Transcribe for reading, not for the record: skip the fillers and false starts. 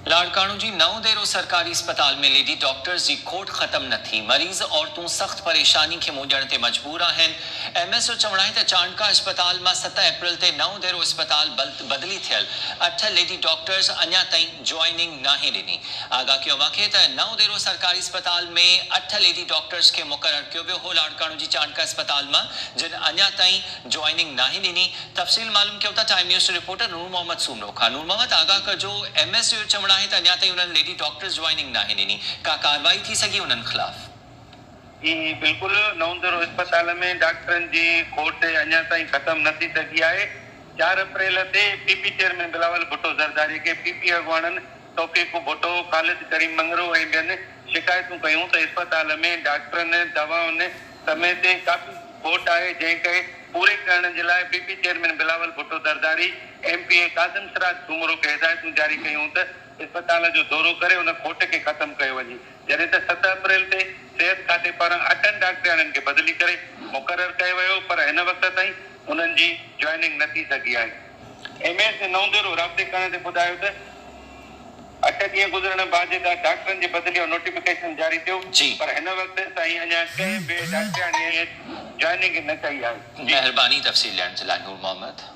लाड़काणू जी नओं देरो सरकारी अस्पताल में लेडी डॉक्टर्स की खोट खत्म न थी। मरीज़ औरतूं सख्त परेशानी के मुंझण ते मजबूर आहिनि। एमएसओ चवणाई त चाणका अस्पताल में 7 अप्रैल ते नओं देरो अस्पताल बदली थियल 8 लेडी डॉक्टर्स अञा ताईं ज्वाइनिंग नाहे ॾिनी। आगाह कयो मूंखे त नओं देरो सरकारी अस्पताल में 8 लेडी डॉक्टर्स के मुक़रर कयो वियो हो लाड़काणू जी चाणका अस्पताल में, जिन अञा ताईं ज्वाइनिंग नाहे ॾिनी। तफ़सील मालूम कयो था टाइम न्यूज़ रिपोर्टर नूर मोहम्मद सूमरो खां। नूर मोहम्मद, आगाह कजो, एमएसओ चवणा है त अञा ताईं उन्हनि लेडी डॉक्टर्स ज्वाइनिंग नाहे ॾिनी, का कार्रवाई थी सघी उन्हनि ख़िलाफ़? जी बिल्कुल, नओं दरो अस्पताल में डॉक्टरनि जी खोट अञा ताईं ख़त्म न थी सघी आहे। 4 अप्रैल ते पीपी चेयरमैन बिलावल भुट्टो ज़रदारी के पीपी अॻुवाणनि तौफ़ीक़ भुट्टो, ख़ालिद करीम मंगरो ऐं ॿियनि शिकायतूं कयूं त अस्पताल में डॉक्टरनि दवाउनि समय ते काफ़ी खोट आहे, जंहिं करे पूरे करण जे लाइ PP chairman Bilawal Bhutto Zardari MPA Qasim Siraj Soomro खे हिदायतूं जारी कयूं त अस्पताल जो दौरो करे उन खोट के खत्म कयो वञे। जॾहिं त 7 अप्रैल ते सिहत खाते पारां 8 डॉक्टरनि खे बदिली करे मुक़रर कयो वियो, पर हिन वक़्त ताईं उन्हनि जी ज्वाइनिंग न थी सघी आहे। एमएस नओं दरो राब्ते करण ते ॿुधायो त 8 ॾींहं गुज़रण बैदि डॉक्टरनि जी बदिली जो नोटिफिकेशन जारी थियो, पर हिन वक़्त ताईं अञा कंहिं बि डॉक्टराणीअ ज्वाइनिंग न कई आहे। महिरबानी तफ़सील ॾियण जे लाइ नूर मोहम्मद।